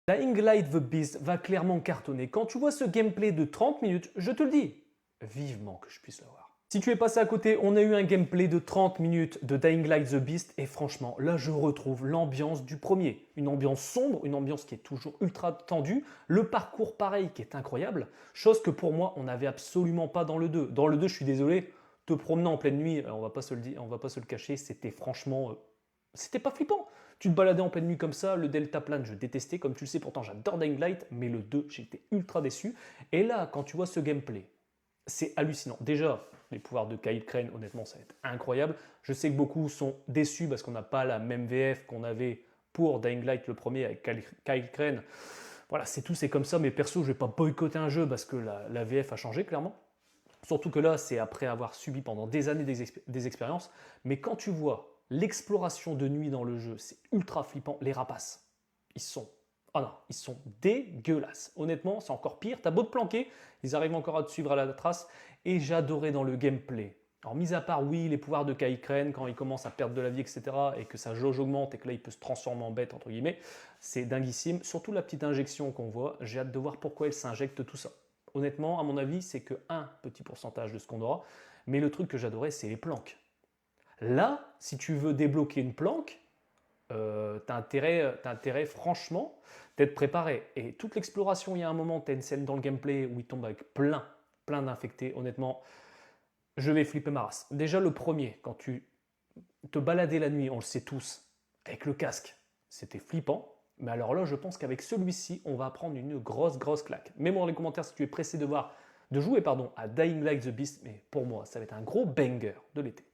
Dying Light the Beast va clairement cartonner. Quand tu vois ce gameplay de 30 minutes, je te le dis, vivement que je puisse le voir. Si tu es passé à côté, on a eu un gameplay de 30 minutes de Dying Light the Beast et franchement, là je retrouve l'ambiance du premier. Une ambiance sombre, une ambiance qui est toujours ultra tendue, le parcours pareil qui est incroyable, chose que pour moi on n'avait absolument pas dans le 2. Dans le 2, je suis désolé, te promener en pleine nuit, on va pas se le dire, on va pas se le cacher, c'était franchement c'était pas flippant. Tu te baladais en pleine nuit comme ça, le deltaplane, je détestais, comme tu le sais, pourtant j'adore Dying Light, mais le 2, j'étais ultra déçu. Et là, quand tu vois ce gameplay, c'est hallucinant. Déjà, les pouvoirs de Kyle Crane, honnêtement, ça va être incroyable. Je sais que beaucoup sont déçus parce qu'on n'a pas la même VF qu'on avait pour Dying Light le premier avec Kyle Crane. Voilà, c'est tout, c'est comme ça, mais perso, je vais pas boycotter un jeu parce que la VF a changé, clairement. Surtout que là, c'est après avoir subi pendant des années des expériences. Mais quand tu vois l'exploration de nuit dans le jeu, c'est ultra flippant. Les rapaces, ils sont... Oh non, ils sont dégueulasses. Honnêtement, c'est encore pire. T'as beau te planquer, ils arrivent encore à te suivre à la trace. Et j'adorais dans le gameplay. Alors, mis à part, oui, les pouvoirs de Kai Crane, quand il commence à perdre de la vie, etc., et que sa jauge augmente, et que là, il peut se transformer en bête, entre guillemets, c'est dinguissime. Surtout la petite injection qu'on voit, j'ai hâte de voir pourquoi elle s'injecte tout ça. Honnêtement, à mon avis, c'est que un petit pourcentage de ce qu'on aura. Mais le truc que j'adorais, c'est les planques. Là, si tu veux débloquer une planque, t'as intérêt franchement d'être préparé. Et toute l'exploration, il y a un moment, t'as une scène dans le gameplay où il tombe avec plein d'infectés. Honnêtement, je vais flipper ma race. Déjà le premier, quand tu te baladais la nuit, on le sait tous, avec le casque, c'était flippant. Mais alors là, je pense qu'avec celui-ci, on va prendre une grosse claque. Mets-moi dans les commentaires si tu es pressé de jouer à Dying Light the Beast, mais pour moi, ça va être un gros banger de l'été.